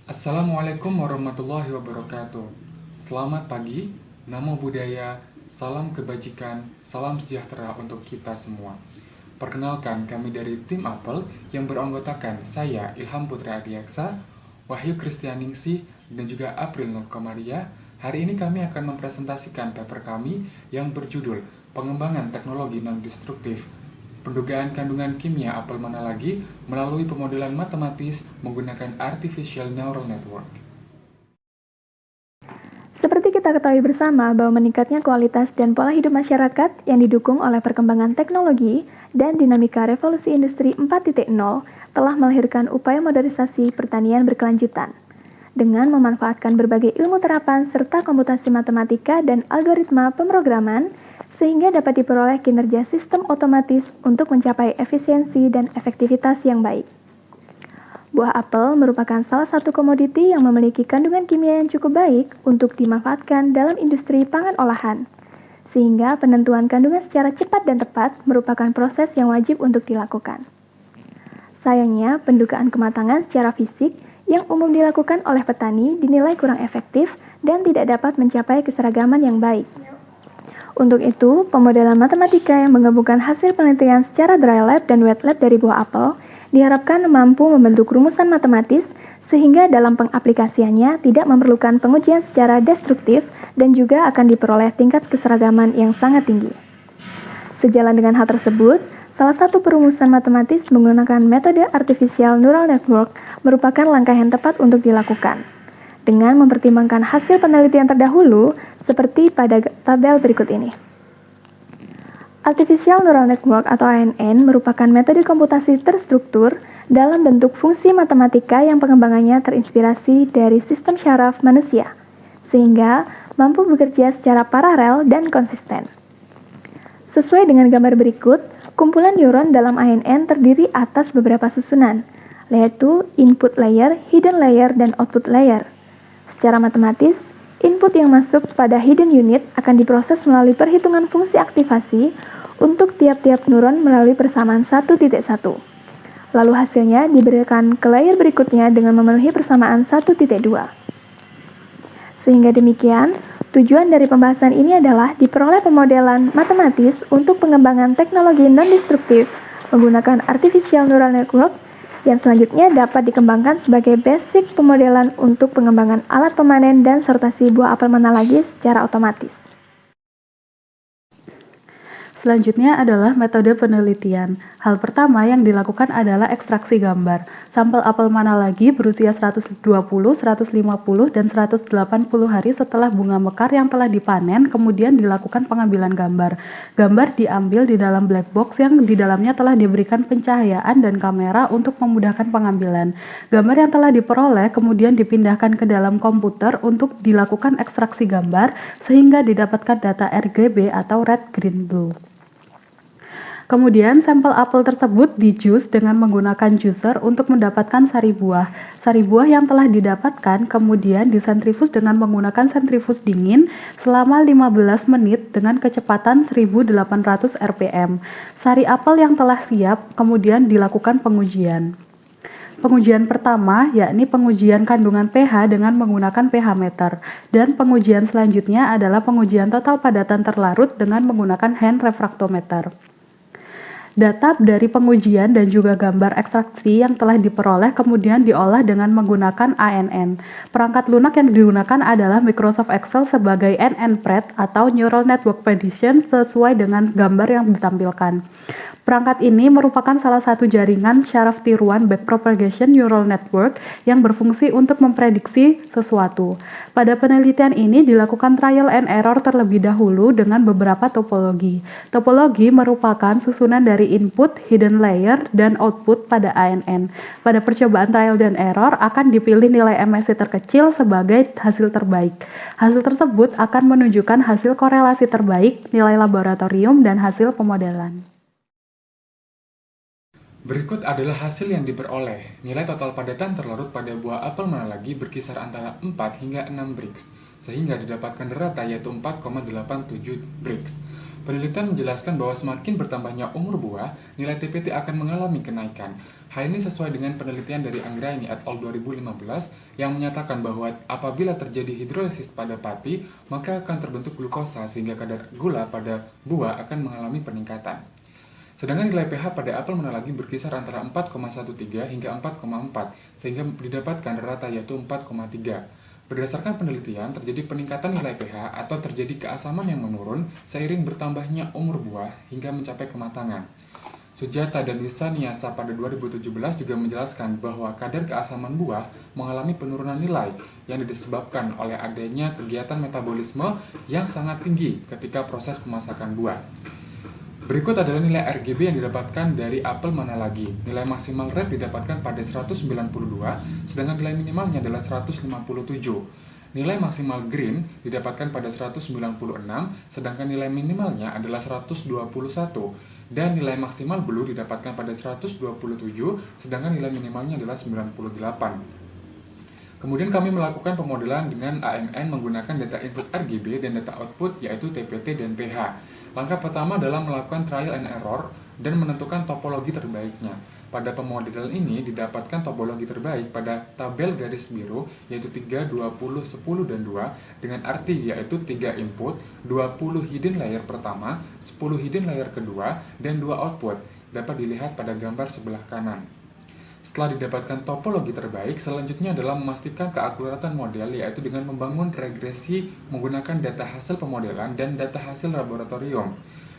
Assalamualaikum warahmatullahi wabarakatuh. Selamat pagi, namo buddhaya, salam kebajikan, salam sejahtera untuk kita semua. Perkenalkan, kami dari tim Apel yang beranggotakan saya Ilham Putra Adiaksa, Wahyu Kristianingsih, dan juga April Nur Komaria. Hari ini kami akan mempresentasikan paper kami yang berjudul Pengembangan Teknologi Non-Destruktif Pendugaan kandungan kimia apel mana lagi melalui pemodelan matematis menggunakan Artificial Neural Network. Seperti kita ketahui bersama bahwa meningkatnya kualitas dan pola hidup masyarakat yang didukung oleh perkembangan teknologi dan dinamika revolusi industri 4.0 telah melahirkan upaya modernisasi pertanian berkelanjutan. Dengan memanfaatkan berbagai ilmu terapan serta komputasi matematika dan algoritma pemrograman, sehingga dapat diperoleh kinerja sistem otomatis untuk mencapai efisiensi dan efektivitas yang baik. Buah apel merupakan salah satu komoditi yang memiliki kandungan kimia yang cukup baik untuk dimanfaatkan dalam industri pangan olahan, sehingga penentuan kandungan secara cepat dan tepat merupakan proses yang wajib untuk dilakukan. Sayangnya, pendugaan kematangan secara fisik yang umum dilakukan oleh petani dinilai kurang efektif dan tidak dapat mencapai keseragaman yang baik. Untuk itu, pemodelan matematika yang menggabungkan hasil penelitian secara dry lab dan wet lab dari buah apel diharapkan mampu membentuk rumusan matematis sehingga dalam pengaplikasiannya tidak memerlukan pengujian secara destruktif dan juga akan diperoleh tingkat keseragaman yang sangat tinggi. Sejalan dengan hal tersebut, salah satu perumusan matematis menggunakan metode Artificial Neural Network merupakan langkah yang tepat untuk dilakukan. Dengan mempertimbangkan hasil penelitian terdahulu, seperti pada tabel berikut ini. Artificial Neural Network atau ANN merupakan metode komputasi terstruktur dalam bentuk fungsi matematika yang pengembangannya terinspirasi dari sistem syaraf manusia, sehingga mampu bekerja secara paralel dan konsisten. Sesuai dengan gambar berikut, kumpulan neuron dalam ANN terdiri atas beberapa susunan, yaitu input layer, hidden layer, dan output layer. Secara matematis, input yang masuk pada hidden unit akan diproses melalui perhitungan fungsi aktivasi untuk tiap-tiap neuron melalui persamaan 1.1. Lalu hasilnya diberikan ke layer berikutnya dengan memenuhi persamaan 1.2. Sehingga demikian, tujuan dari pembahasan ini adalah diperoleh pemodelan matematis untuk pengembangan teknologi non-destruktif menggunakan Artificial Neural Network yang selanjutnya dapat dikembangkan sebagai basic pemodelan untuk pengembangan alat pemanen dan sortasi buah apel mana lagi secara otomatis. Selanjutnya adalah metode penelitian. Hal pertama yang dilakukan adalah ekstraksi gambar. Sampel apel mana lagi berusia 120, 150, dan 180 hari setelah bunga mekar yang telah dipanen, kemudian dilakukan pengambilan gambar. Gambar diambil di dalam black box yang di dalamnya telah diberikan pencahayaan dan kamera untuk memudahkan pengambilan. Gambar yang telah diperoleh kemudian dipindahkan ke dalam komputer untuk dilakukan ekstraksi gambar sehingga didapatkan data RGB atau red, green, blue. Kemudian sampel apel tersebut dijus dengan menggunakan juicer untuk mendapatkan sari buah. Sari buah yang telah didapatkan kemudian disentrifus dengan menggunakan sentrifus dingin selama 15 menit dengan kecepatan 1800 rpm. Sari apel yang telah siap kemudian dilakukan pengujian. Pengujian pertama yakni pengujian kandungan pH dengan menggunakan pH meter, dan pengujian selanjutnya adalah pengujian total padatan terlarut dengan menggunakan hand refraktometer. Data dari pengujian dan juga gambar ekstraksi yang telah diperoleh kemudian diolah dengan menggunakan ANN. Perangkat lunak yang digunakan adalah Microsoft Excel sebagai NNPRED atau Neural Network Prediction sesuai dengan gambar yang ditampilkan. Perangkat ini merupakan salah satu jaringan syaraf tiruan backpropagation neural network yang berfungsi untuk memprediksi sesuatu. Pada penelitian ini dilakukan trial and error terlebih dahulu dengan beberapa topologi. Topologi merupakan susunan dari input, hidden layer, dan output pada ANN. Pada percobaan trial dan error akan dipilih nilai MSE terkecil sebagai hasil terbaik. Hasil tersebut akan menunjukkan hasil korelasi terbaik, nilai laboratorium, dan hasil pemodelan. Berikut adalah hasil yang diperoleh. Nilai total padatan terlarut pada buah apel mana lagi berkisar antara 4 hingga 6 Brix, sehingga didapatkan rata yaitu 4,87 Brix. Penelitian menjelaskan bahwa semakin bertambahnya umur buah, nilai TPT akan mengalami kenaikan. Hal ini sesuai dengan penelitian dari Anggraini et al. 2015 yang menyatakan bahwa apabila terjadi hidrolisis pada pati, maka akan terbentuk glukosa sehingga kadar gula pada buah akan mengalami peningkatan. Sedangkan nilai pH pada apel menalagi berkisar antara 4,13 hingga 4,4 sehingga didapatkan rata yaitu 4,3. Berdasarkan penelitian, terjadi peningkatan nilai pH atau terjadi keasaman yang menurun seiring bertambahnya umur buah hingga mencapai kematangan. Sujata dan Wisaniasa pada 2017 juga menjelaskan bahwa kadar keasaman buah mengalami penurunan nilai yang disebabkan oleh adanya kegiatan metabolisme yang sangat tinggi ketika proses pemasakan buah. Berikut adalah nilai RGB yang didapatkan dari apel mana lagi. Nilai maksimal red didapatkan pada 192, sedangkan nilai minimalnya adalah 157. Nilai maksimal green didapatkan pada 196, sedangkan nilai minimalnya adalah 121. Dan nilai maksimal blue didapatkan pada 127, sedangkan nilai minimalnya adalah 98. Kemudian kami melakukan pemodelan dengan AMN menggunakan data input RGB dan data output yaitu TPT dan pH. Langkah pertama adalah melakukan trial and error dan menentukan topologi terbaiknya. Pada pemodelan ini didapatkan topologi terbaik pada tabel garis biru yaitu 3, 20, 10, dan 2 dengan arti yaitu 3 input, 20 hidden layer pertama, 10 hidden layer kedua, dan 2 output dapat dilihat pada gambar sebelah kanan. Setelah didapatkan topologi terbaik, selanjutnya adalah memastikan keakuratan model yaitu dengan membangun regresi menggunakan data hasil pemodelan dan data hasil laboratorium.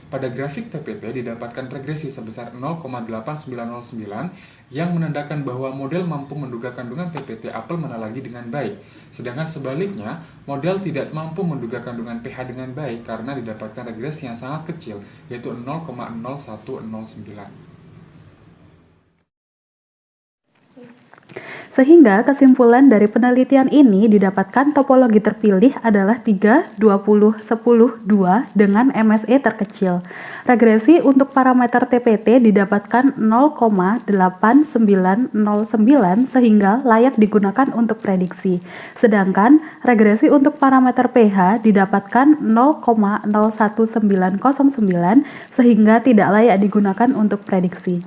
Pada grafik TPT didapatkan regresi sebesar 0,8909 yang menandakan bahwa model mampu menduga kandungan TPT apel mana lagi dengan baik. Sedangkan sebaliknya, model tidak mampu menduga kandungan pH dengan baik karena didapatkan regresi yang sangat kecil yaitu 0,0109. Sehingga kesimpulan dari penelitian ini didapatkan topologi terpilih adalah 3, 20, 10, 2 dengan MSE terkecil. Regresi untuk parameter TPT didapatkan 0,8909 sehingga layak digunakan untuk prediksi. Sedangkan regresi untuk parameter pH didapatkan 0,01909 sehingga tidak layak digunakan untuk prediksi.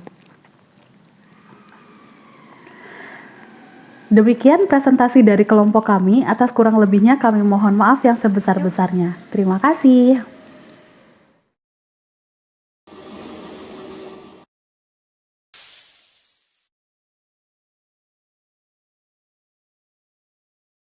Demikian presentasi dari kelompok kami. Atas kurang lebihnya kami mohon maaf yang sebesar-besarnya. Terima kasih.